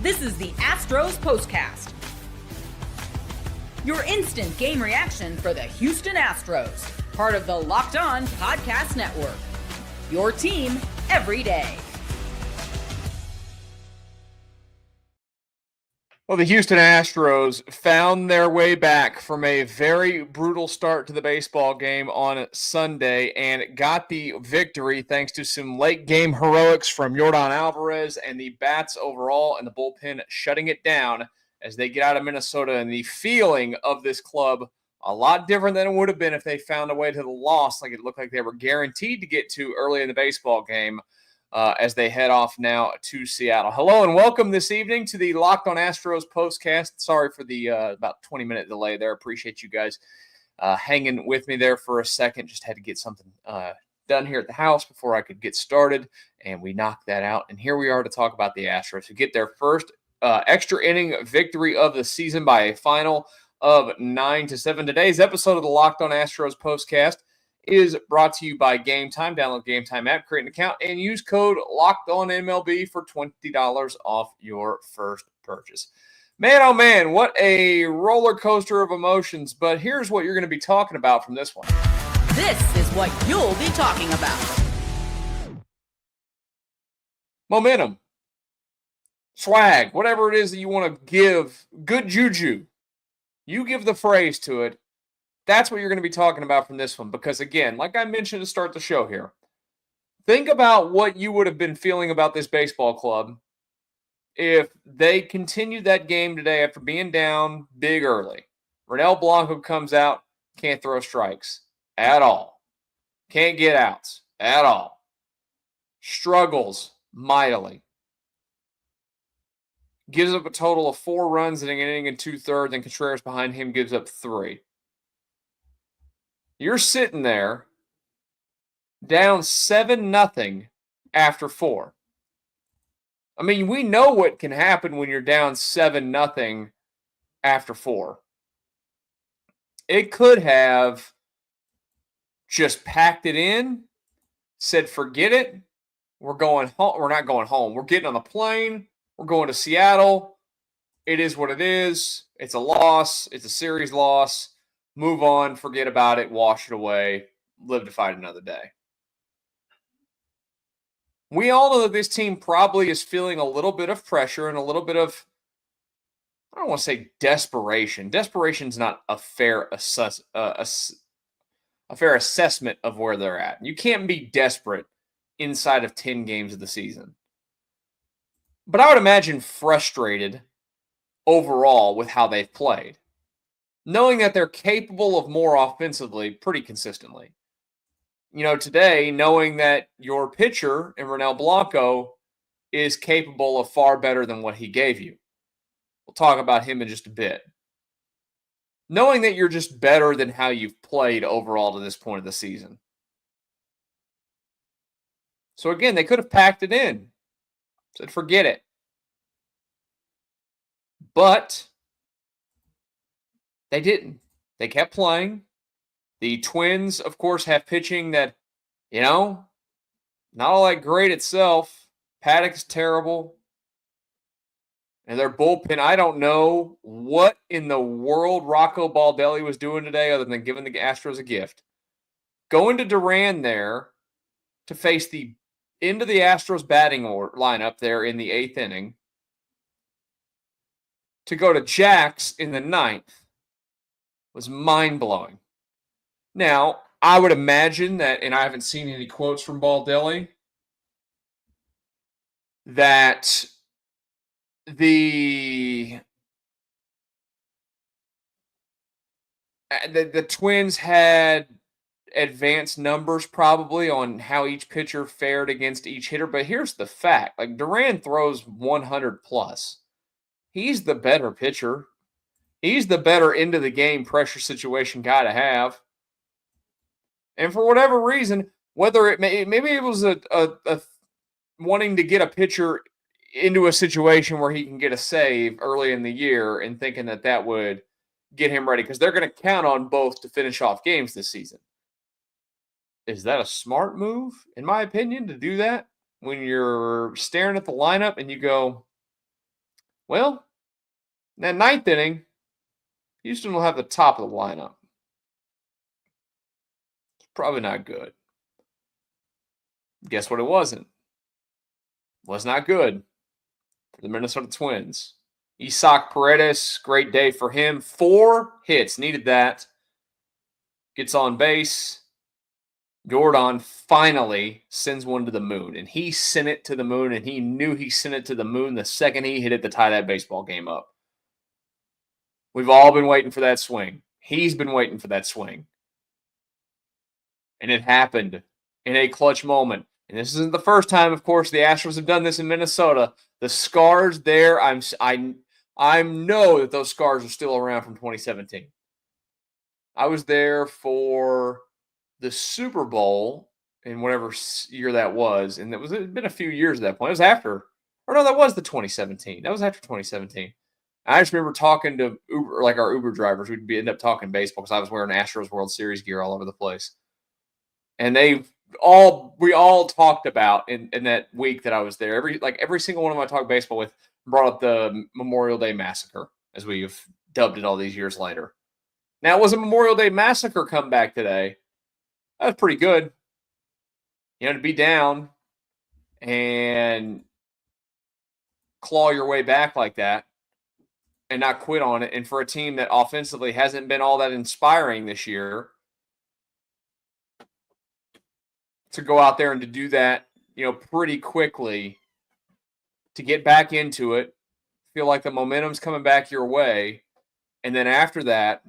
This is the Astros Postcast, your instant game reaction for the Houston Astros, part of the Locked On Podcast Network, your team every day. Well, the Houston Astros found their way back from a very brutal start to the baseball game on Sunday and got the victory thanks to some late-game heroics from Yordan Alvarez and the bats overall and the bullpen shutting it down as they get out of Minnesota. And the feeling of this club, a lot different than it would have been if they found a way to the loss like it looked like they were guaranteed to get to early in the baseball game. As they head off now to Seattle. Hello and welcome this evening to the Locked On Astros Postcast. Sorry for the about 20-minute delay there. Appreciate you guys hanging with me there for a second. Just had to get something done here at the house before I could get started, and we knocked that out. And here we are to talk about the Astros, who get their first extra inning victory of the season by a final of 9-7. Today's episode of the Locked On Astros Postcast is brought to you by Gametime. Download Gametime app, create an account, and use code LOCKEDONMLB for $20 off your first purchase. Man, oh man, what a roller coaster of emotions, but here's what you're going to be talking about from this one. This is what you'll be talking about. Momentum, swag, whatever it is that you want to give, good juju, you give the phrase to it. That's what you're going to be talking about from this one. Because, again, like I mentioned to start the show here, think about what you would have been feeling about this baseball club if they continued that game today after being down big early. Ronel Blanco comes out, can't throw strikes at all. Can't get outs at all. Struggles mightily. Gives up a total of 4 runs in an inning and 2/3, and Contreras behind him gives up 3. You're sitting there down 7-0 after 4. I mean, we know what can happen when you're down 7-0 after 4. It could have just packed it in, said, forget it. We're going home. We're not going home. We're getting on the plane. We're going to Seattle. It is what it is. It's a loss. It's a series loss. Move on, forget about it, wash it away, live to fight another day. We all know that this team probably is feeling a little bit of pressure and a little bit of, I don't want to say desperation. Desperation is not a fair assessment of where they're at. You can't be desperate inside of 10 games of the season. But I would imagine frustrated overall with how they've played, knowing that they're capable of more offensively pretty consistently. You know, today, knowing that your pitcher in Ronel Blanco is capable of far better than what he gave you. We'll talk about him in just a bit. Knowing that you're just better than how you've played overall to this point of the season. So again, they could have packed it in. Said, forget it. But they didn't. They kept playing. The Twins, of course, have pitching that, not all that great itself. Paddock's terrible. And their bullpen, I don't know what in the world Rocco Baldelli was doing today other than giving the Astros a gift. Going to Duran there to face the end of the Astros batting lineup there in the 8th inning. To go to Jax in the 9th. Was mind-blowing. Now, I would imagine that, and I haven't seen any quotes from Baldelli, that the Twins had advanced numbers probably on how each pitcher fared against each hitter, but here's the fact. Like, Duran throws 100+. He's the better pitcher. He's the better end-of-the-game pressure situation guy to have. And for whatever reason, whether maybe it was a wanting to get a pitcher into a situation where he can get a save early in the year and thinking that would get him ready because they're going to count on both to finish off games this season. Is that a smart move, in my opinion, to do that when you're staring at the lineup and you go, Well, in that ninth inning, Houston will have the top of the lineup. It's probably not good. Guess what it wasn't? Was not good for the Minnesota Twins. Isaac Paredes, great day for him. 4 hits, needed that. Gets on base. Jordan finally sends one to the moon, and he sent it to the moon, and he knew he sent it to the moon the second he hit it to tie that baseball game up. We've all been waiting for that swing. He's been waiting for that swing. And it happened in a clutch moment. And this isn't the first time, of course, the Astros have done this in Minnesota. The scars there, I know that those scars are still around from 2017. I was there for the Super Bowl in whatever year that was, and it had been a few years at that point. It was after, or no, that was the 2017. That was after 2017. I just remember talking to Uber, like our Uber drivers. We'd end up talking baseball because I was wearing Astros World Series gear all over the place, and we all talked about in that week that I was there. Every single one of them I talked baseball with brought up the Memorial Day Massacre, as we've dubbed it all these years later. Now, it was a Memorial Day Massacre comeback today. That was pretty good. To be down and claw your way back like that and not quit on it. And for a team that offensively hasn't been all that inspiring this year, to go out there and to do that, pretty quickly, to get back into it, feel like the momentum's coming back your way. And then after that,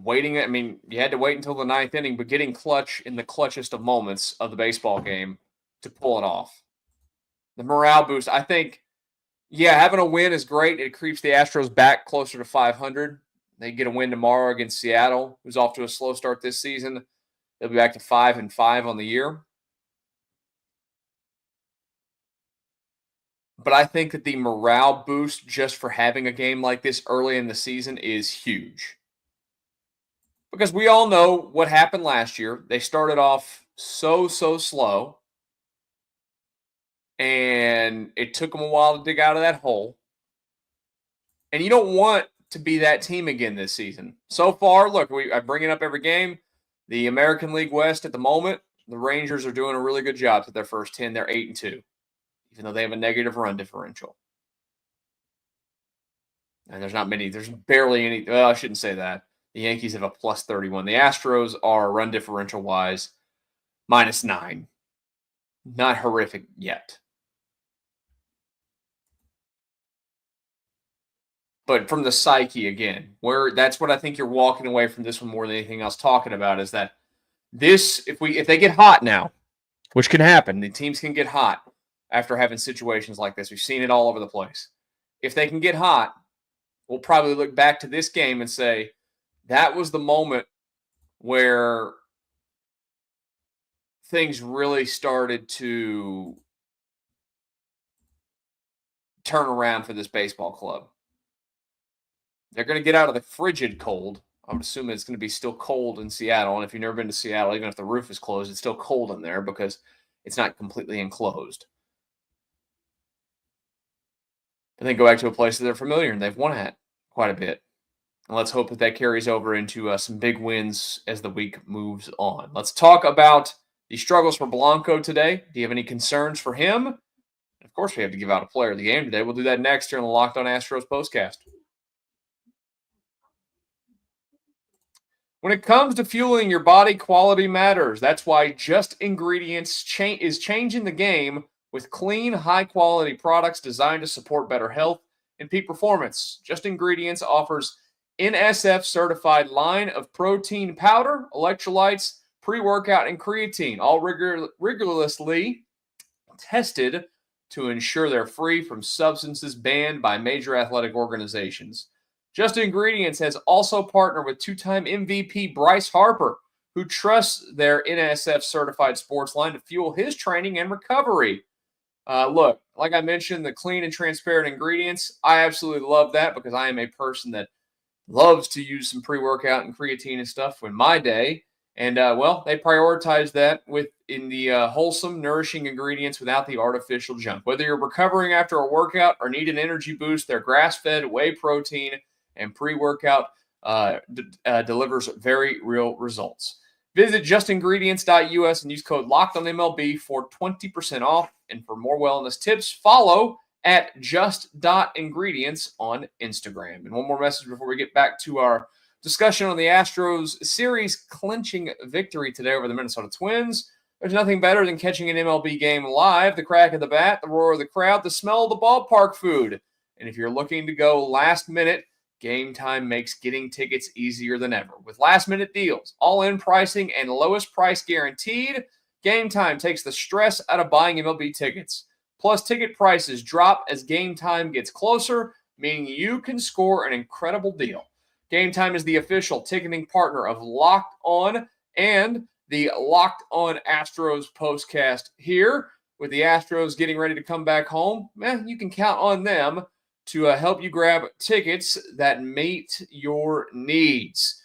you had to wait until the ninth inning, but getting clutch in the clutchest of moments of the baseball game to pull it off. The morale boost, I think, having a win is great. It creeps the Astros back closer to 500. They get a win tomorrow against Seattle, who's off to a slow start this season. They'll be back to 5-5 on the year. But I think that the morale boost just for having a game like this early in the season is huge. Because we all know what happened last year. They started off so slow. And it took them a while to dig out of that hole. And you don't want to be that team again this season. So far, look, I bring it up every game. The American League West at the moment, the Rangers are doing a really good job with their first 10. They're 8-2, even though they have a negative run differential. And there's barely any, well, I shouldn't say that. The Yankees have a plus 31. The Astros are run differential-wise -9. Not horrific yet. But from the psyche, again, that's what I think you're walking away from this one more than anything else talking about, is that if they get hot now, which can happen, the teams can get hot after having situations like this. We've seen it all over the place. If they can get hot, we'll probably look back to this game and say, that was the moment where things really started to turn around for this baseball club. They're going to get out of the frigid cold. I would assume it's going to be still cold in Seattle. And if you've never been to Seattle, even if the roof is closed, it's still cold in there because it's not completely enclosed. And then go back to a place that they're familiar and they've won at quite a bit. And let's hope that carries over into some big wins as the week moves on. Let's talk about the struggles for Blanco today. Do you have any concerns for him? Of course, we have to give out a player of the game today. We'll do that next here on the Locked On Astros Postcast. When it comes to fueling your body, quality matters. That's why Just Ingredients is changing the game with clean, high-quality products designed to support better health and peak performance. Just Ingredients offers NSF-certified line of protein powder, electrolytes, pre-workout, and creatine, all rigorously tested to ensure they're free from substances banned by major athletic organizations. Just Ingredients has also partnered with two-time MVP Bryce Harper, who trusts their NSF-certified sports line to fuel his training and recovery. Look, like I mentioned, the clean and transparent ingredients, I absolutely love that because I am a person that loves to use some pre-workout and creatine and stuff in my day. And, they prioritize that in the wholesome, nourishing ingredients without the artificial junk. Whether you're recovering after a workout or need an energy boost, their grass-fed whey protein and pre-workout delivers very real results. Visit justingredients.us and use code LOCKEDONMLB for 20% off. And for more wellness tips, follow at just.ingredients on Instagram. And one more message before we get back to our discussion on the Astros series clinching victory today over the Minnesota Twins. There's nothing better than catching an MLB game live, the crack of the bat, the roar of the crowd, the smell of the ballpark food. And if you're looking to go last minute, Gametime makes getting tickets easier than ever. With last-minute deals, all-in pricing, and lowest price guaranteed, Gametime takes the stress out of buying MLB tickets. Plus, ticket prices drop as Gametime gets closer, meaning you can score an incredible deal. Gametime is the official ticketing partner of Locked On and the Locked On Astros Postcast here. With the Astros getting ready to come back home, you can count on them to help you grab tickets that meet your needs.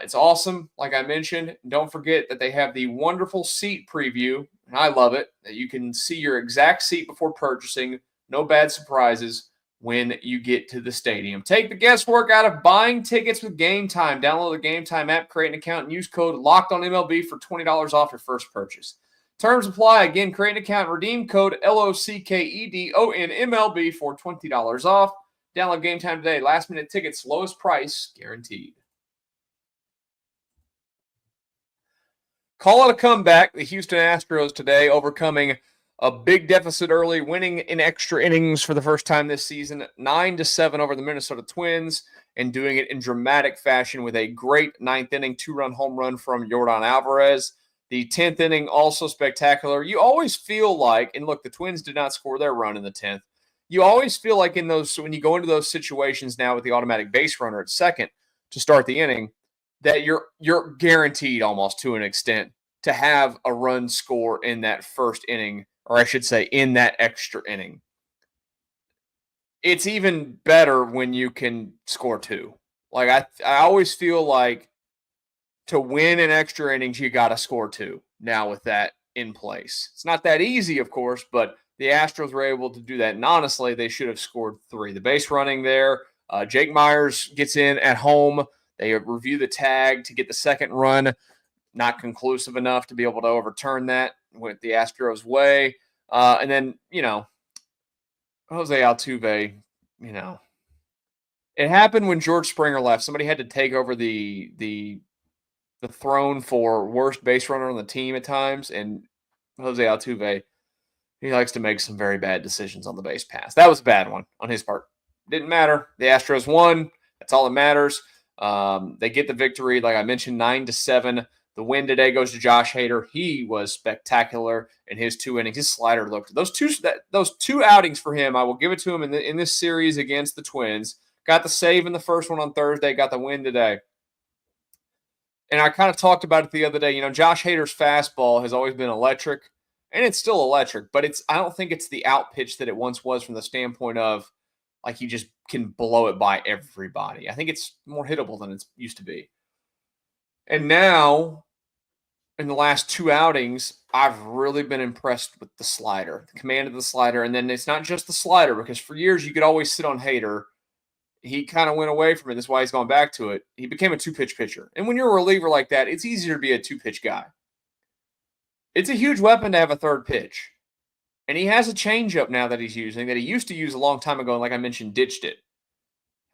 It's awesome, like I mentioned. Don't forget that they have the wonderful seat preview, and I love it, that you can see your exact seat before purchasing. No bad surprises when you get to the stadium. Take the guesswork out of buying tickets with Gametime. Download the Gametime app, create an account, and use code LOCKEDONMLB for $20 off your first purchase. Terms apply. Again, create an account, redeem code LOCKEDONMLB for $20 off. Download Gametime today. Last minute tickets, lowest price guaranteed. Call it a comeback. The Houston Astros today overcoming a big deficit early, winning in extra innings for the first time this season, 9-7 over the Minnesota Twins, and doing it in dramatic fashion with a great ninth inning two-run home run from Yordan Alvarez. The 10th inning also spectacular. You always feel like, and look, the Twins did not score their run in the 10th. You always feel like in those, when you go into those situations now with the automatic base runner at second to start the inning, that you're guaranteed almost to an extent to have a run score in that first inning, or I should say in that extra inning. It's even better when you can score two. Like I always feel like to win in extra innings, you got to score two now with that in place. It's not that easy, of course, but the Astros were able to do that. And honestly, they should have scored three. The base running there, Jake Myers gets in at home. They review the tag to get the second run. Not conclusive enough to be able to overturn that. Went the Astros' way. And then, Jose Altuve, it happened when George Springer left. Somebody had to take over the throne for worst base runner on the team at times. And Jose Altuve, he likes to make some very bad decisions on the base pass. That was a bad one on his part. Didn't matter. The Astros won. That's all that matters. They get the victory, like I mentioned, 9-7. The win today goes to Josh Hader. He was spectacular in his two innings. His slider looked those two outings for him. I will give it to him in this series against the Twins. Got the save in the first one on Thursday. Got the win today. And I kind of talked about it the other day. Josh Hader's fastball has always been electric, and it's still electric. But I don't think it's the out pitch that it once was from the standpoint of like he just can blow it by everybody. I think it's more hittable than it used to be. And now, in the last two outings, I've really been impressed with the slider, the command of the slider. And then it's not just the slider, because for years you could always sit on Hader. He kind of went away from it. That's why he's gone back to it. He became a two-pitch pitcher. And when you're a reliever like that, it's easier to be a two-pitch guy. It's a huge weapon to have a third pitch. And he has a changeup now that he's using that he used to use a long time ago, and like I mentioned, ditched it.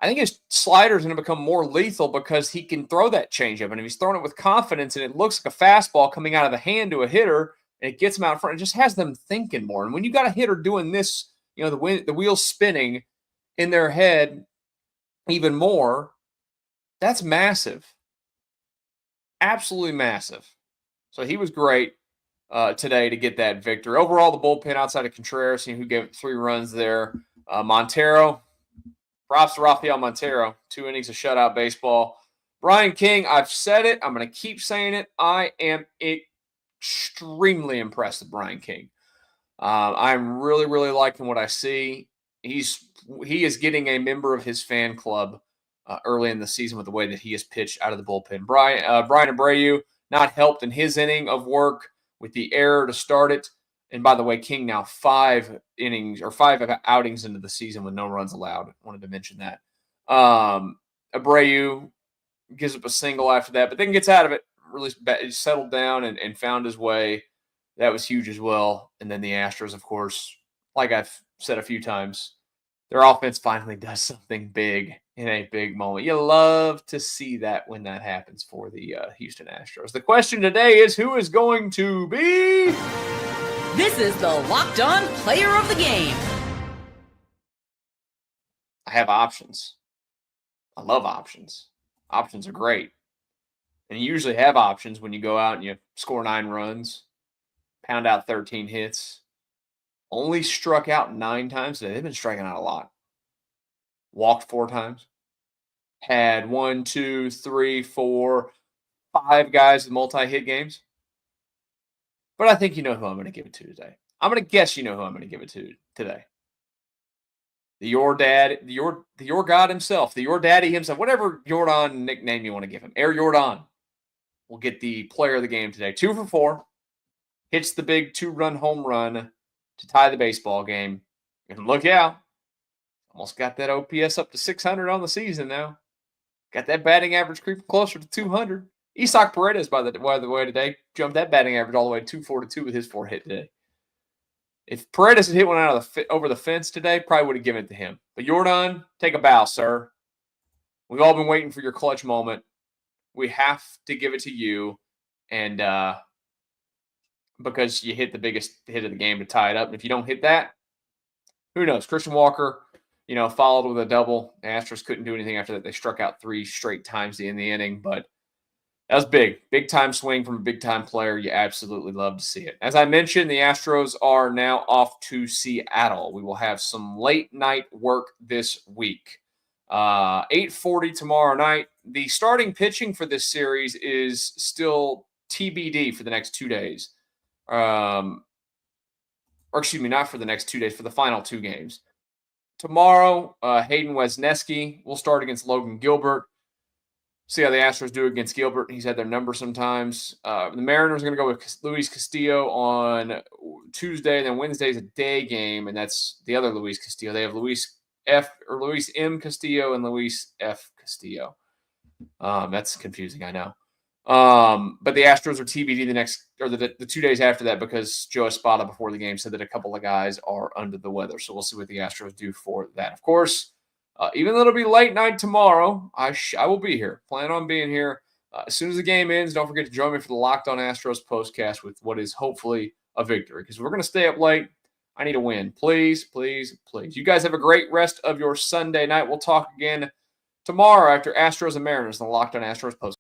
I think his slider is going to become more lethal because he can throw that changeup. And if he's throwing it with confidence and it looks like a fastball coming out of the hand to a hitter and it gets him out in front, it just has them thinking more. And when you got a hitter doing this, the wheels spinning in their head even more, that's massive. Absolutely massive. So he was great today to get that victory. Overall, the bullpen outside of Contreras, who gave it 3 runs there. Montero. Props to Rafael Montero. 2 innings of shutout baseball. Brian King, I've said it. I'm going to keep saying it. I am extremely impressed with Brian King. I'm really, really liking what I see. He is getting a member of his fan club early in the season with the way that he has pitched out of the bullpen. Brian Abreu, not helped in his inning of work with the error to start it. And by the way, King now 5 outings into the season with no runs allowed. Wanted to mention that. Abreu gives up a single after that, but then gets out of it. Really settled down and found his way. That was huge as well. And then the Astros, of course, like I've said a few times, their offense finally does something big in a big moment. You love to see that when that happens for the Houston Astros. The question today is, who is going to be? This is the Locked On Player of the Game. I have options. I love options. Options are great. And you usually have options when you go out and you score 9 runs, pound out 13 hits. Only struck out 9 times today. They've been striking out a lot. Walked 4 times. Had 1, 2, 3, 4, 5 guys with multi-hit games. But I think you know who I'm going to give it to today. I'm going to guess you know who I'm going to give it to today. Your dad, your God himself, your daddy himself, whatever Jordan nickname you want to give him. Air Jordan will get the player of the game today. 2 for 4. Hits the big 2-run home run to tie the baseball game. And look out. Almost got that OPS up to 600 on the season now. Got that batting average creeping closer to 200. Isaac Paredes, by the way, today jumped that batting average all the way to 242 with his 4 hit today. If Paredes had hit one out of over the fence today, probably would have given it to him. But Jordan, take a bow, sir. We've all been waiting for your clutch moment. We have to give it to you. And because you hit the biggest hit of the game to tie it up. And if you don't hit that, who knows? Christian Walker, followed with a double. The Astros couldn't do anything after that. They struck out 3 straight times in the inning, but that was big. Big-time swing from a big-time player. You absolutely love to see it. As I mentioned, the Astros are now off to Seattle. We will have some late-night work this week. 8:40 tomorrow night. The starting pitching for this series is still TBD for the next 2 days. Or excuse me, not for the next 2 days, for the final 2 games. Tomorrow, Hayden Wesneski will start against Logan Gilbert. See how the Astros do against Gilbert. He's had their number sometimes. The Mariners are going to go with Luis Castillo on Tuesday, and then Wednesday is a day game, and that's the other Luis Castillo. They have Luis M. Castillo and Luis F. Castillo. That's confusing, I know. But the Astros are TBD the 2 days after that because Joe Espada before the game said that a couple of guys are under the weather. So we'll see what the Astros do for that. Of course, even though it'll be late night tomorrow, I will be here. Plan on being here. As soon as the game ends, don't forget to join me for the Locked On Astros Postcast with what is hopefully a victory. Because we're going to stay up late. I need a win. Please, please, please. You guys have a great rest of your Sunday night. We'll talk again tomorrow after Astros and Mariners on the Locked On Astros Postcast.